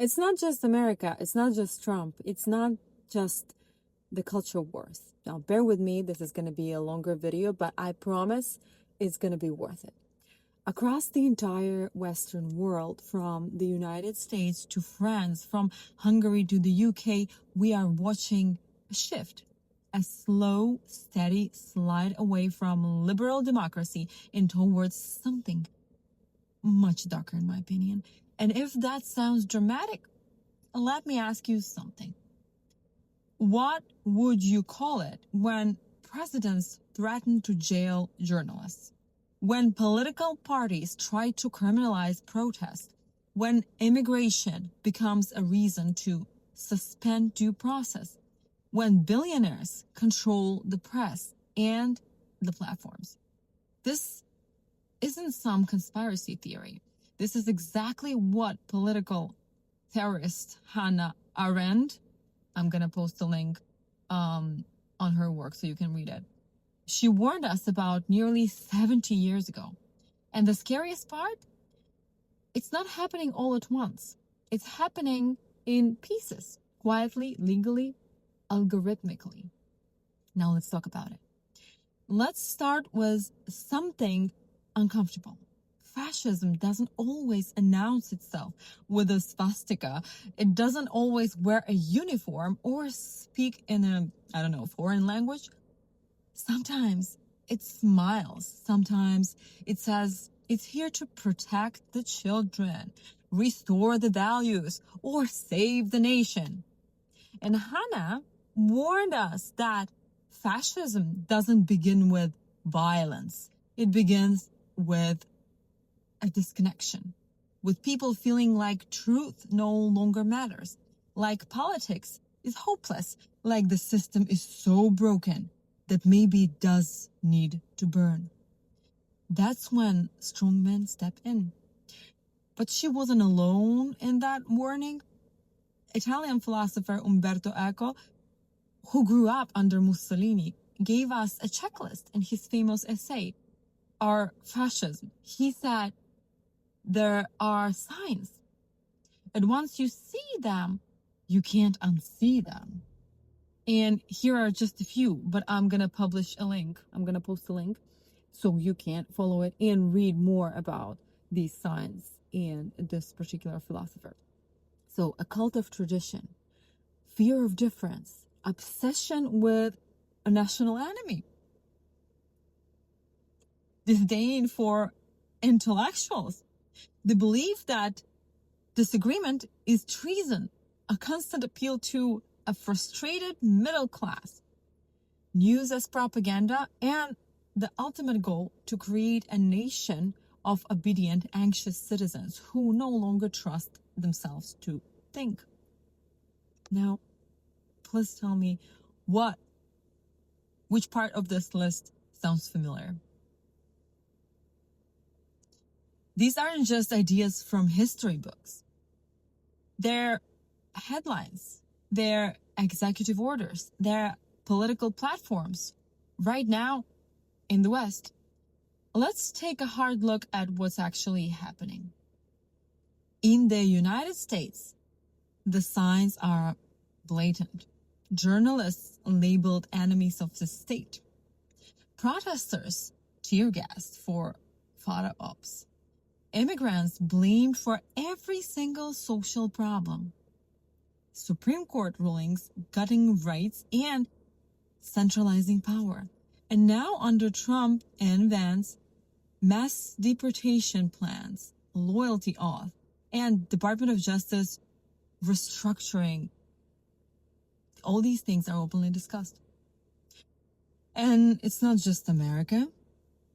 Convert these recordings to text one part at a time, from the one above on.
It's not just America. It's not just Trump. It's not just the culture wars. Now, bear with me. This is going to be a longer video, but I promise it's going to be worth it. Across the entire Western world, from the United States to France, from Hungary to the UK, we are watching a shift, a slow, steady slide away from liberal democracy and towards something much darker, in my opinion. And if that sounds dramatic, let me ask you something. What would you call it when presidents threaten to jail journalists? When political parties try to criminalize protest? When immigration becomes a reason to suspend due process? When billionaires control the press and the platforms? This isn't some conspiracy theory. This is exactly what political theorist Hannah Arendt, I'm going to post a link on her work so you can read it. She warned us about nearly 70 years ago. And the scariest part, it's not happening all at once. It's happening in pieces, quietly, legally, algorithmically. Now let's talk about it. Let's start with something uncomfortable. Fascism doesn't always announce itself with a swastika. It doesn't always wear a uniform or speak in a, foreign language. Sometimes it smiles. Sometimes it says it's here to protect the children, restore the values, or save the nation. And Hannah warned us that fascism doesn't begin with violence. It begins with a disconnection, with people feeling like truth no longer matters, like politics is hopeless, like the system is so broken that maybe it does need to burn. That's when strongmen step in. But she wasn't alone in that warning. Italian philosopher Umberto Eco, who grew up under Mussolini, gave us a checklist in his famous essay, Ur-Fascism. He said, there are signs, and once you see them, you can't unsee them. And here are just a few, but I'm going to publish a link. I'm going to post a link so you can follow it and read more about these signs and this particular philosopher. So, a cult of tradition, fear of difference, obsession with a national enemy, disdain for intellectuals, the belief that disagreement is treason, a constant appeal to a frustrated middle class, news as propaganda, and the ultimate goal to create a nation of obedient, anxious citizens who no longer trust themselves to think. Now, please tell me which part of this list sounds familiar? These aren't just ideas from history books. They're headlines, they're executive orders, they're political platforms right now in the West. Let's take a hard look at what's actually happening. In the United States, the signs are blatant. Journalists labeled enemies of the state. Protesters tear gassed for photo ops. Immigrants blamed for every single social problem. Supreme Court rulings gutting rights and centralizing power. And now under Trump and Vance, mass deportation plans, loyalty oath, and Department of Justice restructuring. All these things are openly discussed. And it's not just America.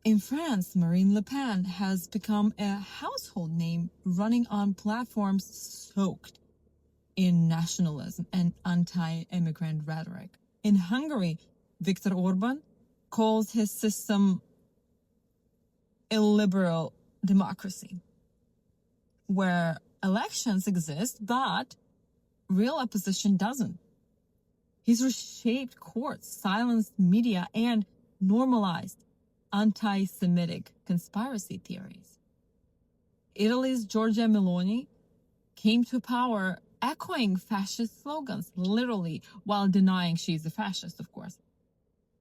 In France, Marine Le Pen has become a household name, running on platforms soaked in nationalism and anti-immigrant rhetoric. In Hungary, Viktor Orban calls his system illiberal democracy, where elections exist, but real opposition doesn't. He's reshaped courts, silenced media, and normalized anti-Semitic conspiracy theories. Italy's Giorgia Meloni came to power echoing fascist slogans, literally, while denying she's a fascist, of course.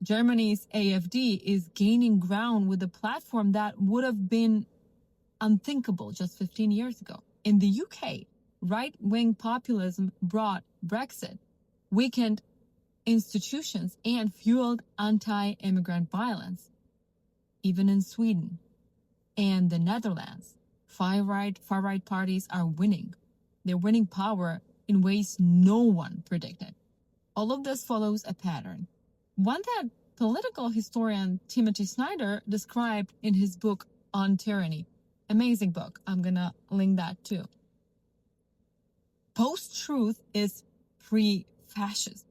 Germany's AfD is gaining ground with a platform that would have been unthinkable just 15 years ago. In the UK, right-wing populism brought Brexit, weakened institutions, and fueled anti-immigrant violence. Even in Sweden and the Netherlands, far-right parties are winning. They're winning power in ways no one predicted. All of this follows a pattern, one that political historian Timothy Snyder described in his book on Tyranny. Amazing book. I'm gonna link that too. Post-truth is pre-fascism.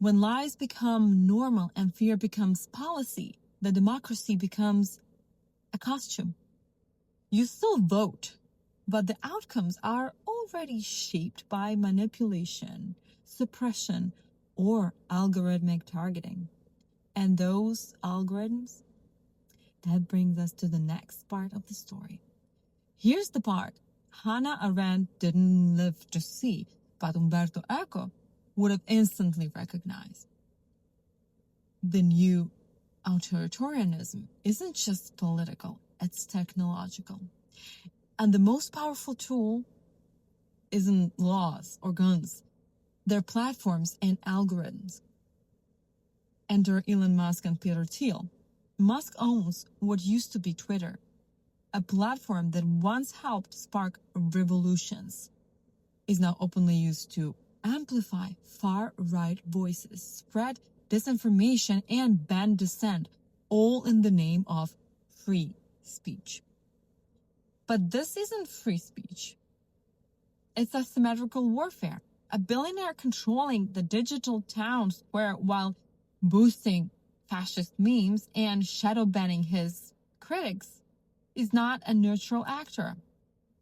When lies become normal and fear becomes policy, the democracy becomes a costume. You still vote, but the outcomes are already shaped by manipulation, suppression, or algorithmic targeting. And those algorithms, that brings us to the next part of the story. Here's the part Hannah Arendt didn't live to see, but Umberto Eco would have instantly recognized. The new authoritarianism isn't just political, it's technological. And the most powerful tool isn't laws or guns. They're platforms and algorithms. Enter Elon Musk and Peter Thiel. Musk owns what used to be Twitter, a platform that once helped spark revolutions, is now openly used to amplify far-right voices, spread disinformation, and ban dissent, all in the name of free speech. But this isn't free speech. It's asymmetrical warfare. A billionaire controlling the digital town square while boosting fascist memes and shadow banning his critics is not a neutral actor.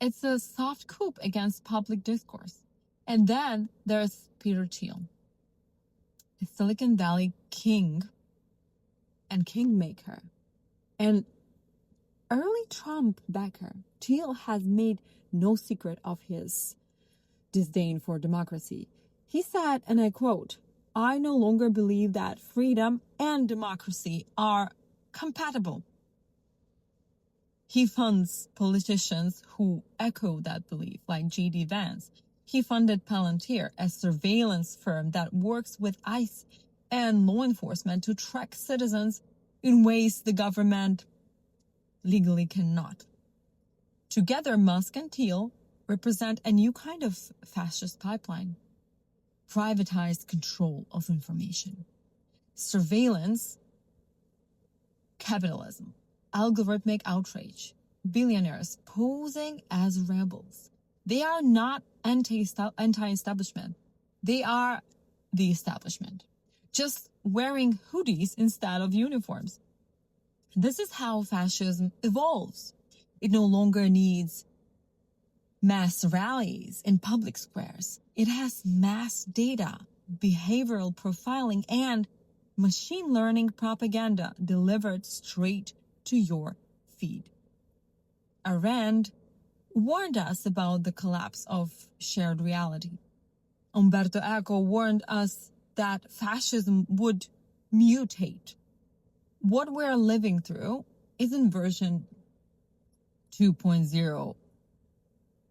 It's a soft coup against public discourse. And then there's Peter Thiel, the Silicon Valley king and kingmaker. And early Trump backer, Thiel has made no secret of his disdain for democracy. He said, and I quote, "I no longer believe that freedom and democracy are compatible." He funds politicians who echo that belief, like J.D. Vance. He funded Palantir, a surveillance firm that works with ICE and law enforcement to track citizens in ways the government legally cannot. Together, Musk and Thiel represent a new kind of fascist pipeline. Privatized control of information. Surveillance, capitalism, algorithmic outrage, billionaires posing as rebels. They are not anti-establishment. They are the establishment, just wearing hoodies instead of uniforms. This is how fascism evolves. It no longer needs mass rallies in public squares. It has mass data, behavioral profiling, and machine learning propaganda delivered straight to your feed. Arendt warned us about the collapse of shared reality. Umberto Eco warned us that fascism would mutate. What we're living through isn't version 2.0.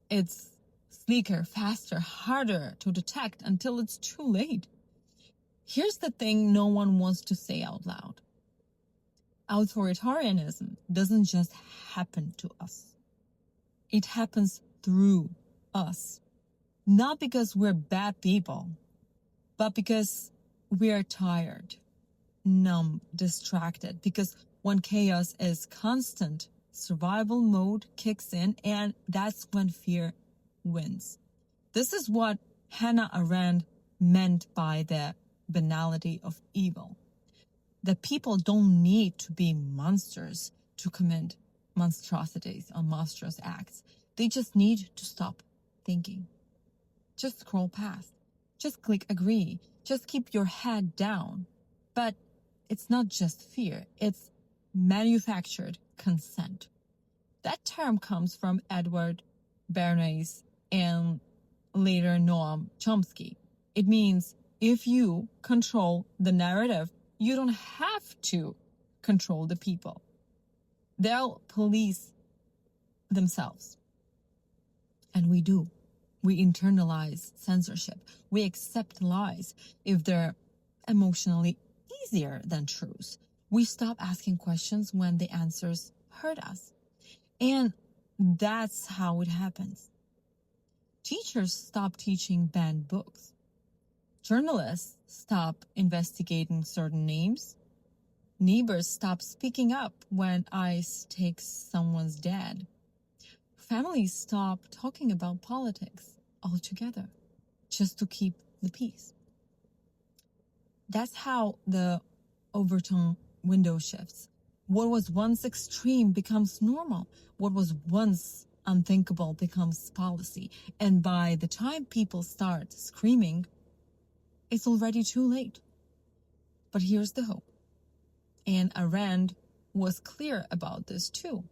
It's sleeker, faster, harder to detect until it's too late. Here's the thing no one wants to say out loud. Authoritarianism doesn't just happen to us. It happens through us. Not because we're bad people, but because we're tired, numb, distracted. Because when chaos is constant, survival mode kicks in, and that's when fear wins. This is what Hannah Arendt meant by the banality of evil. That people don't need to be monsters to commit monstrosities or monstrous acts. They just need to stop thinking. Just scroll past. Just click agree. Just keep your head down. But it's not just fear. It's manufactured consent. That term comes from Edward Bernays' and later Noam Chomsky. It means if you control the narrative, you don't have to control the people. They'll police themselves. And we do. We internalize censorship. We accept lies if they're emotionally easier than truths. We stop asking questions when the answers hurt us. And that's how it happens. Teachers stop teaching banned books. Journalists stop investigating certain names. Neighbors stop speaking up when ICE takes someone's dad. Families stop talking about politics altogether just to keep the peace. That's how the Overton window shifts. What was once extreme becomes normal. What was once unthinkable becomes policy. And by the time people start screaming, it's already too late. But here's the hope. And Arendt was clear about this too.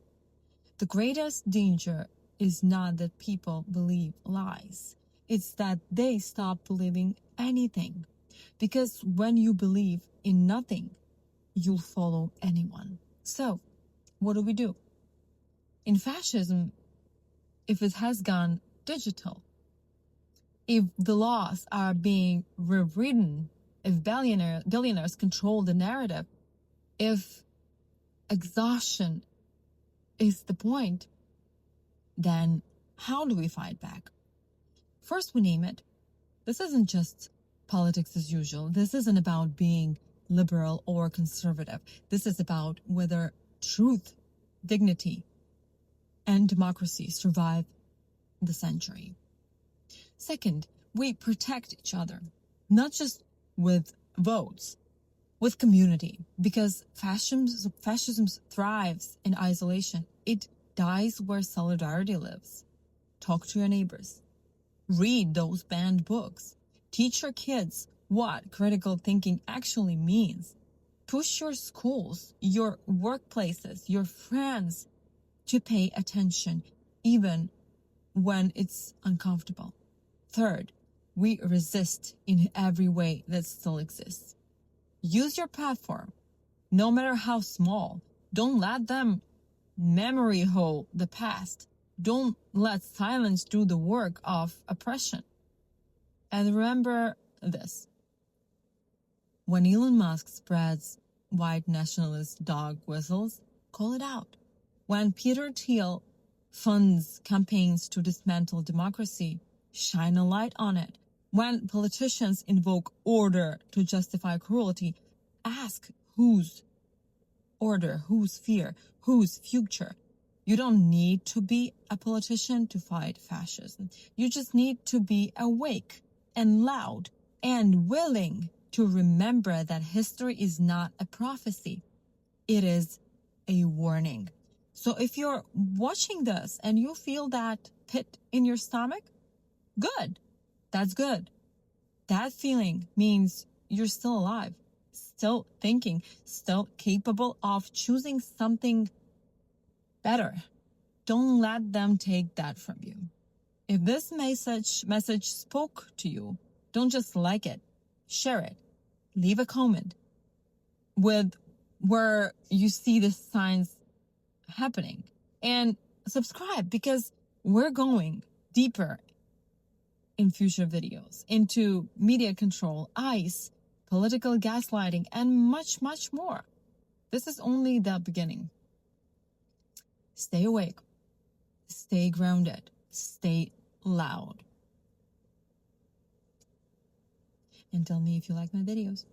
The greatest danger is not that people believe lies. It's that they stop believing anything. Because when you believe in nothing, you'll follow anyone. So, what do? In fascism, if it has gone digital, if the laws are being rewritten, if billionaires control the narrative, if exhaustion is the point, then how do we fight back? First, we name it. This isn't just politics as usual. This isn't about being liberal or conservative. This is about whether truth, dignity, and democracy survive the century. Second, we protect each other, not just with votes, with community, because fascism thrives in isolation. It dies where solidarity lives. Talk to your neighbors. Read those banned books. Teach your kids what critical thinking actually means. Push your schools, your workplaces, your friends to pay attention, even when it's uncomfortable. Third, we resist in every way that still exists. Use your platform, no matter how small. Don't let them memory hole the past. Don't let silence do the work of oppression. And remember this. When Elon Musk spreads white nationalist dog whistles, call it out. When Peter Thiel funds campaigns to dismantle democracy, shine a light on it. When politicians invoke order to justify cruelty, ask whose order, whose fear, whose future. You don't need to be a politician to fight fascism. You just need to be awake and loud and willing to remember that history is not a prophecy. It is a warning. So if you're watching this and you feel that pit in your stomach, good. That's good. That feeling means you're still alive, still thinking, still capable of choosing something better. Don't let them take that from you. If this message spoke to you, don't just like it, share it. Leave a comment with where you see the signs happening. And subscribe, because we're going deeper in future videos into media control, ICE, political gaslighting, and much, much more. This is only the beginning. Stay awake. Stay grounded. Stay loud. And tell me if you like my videos.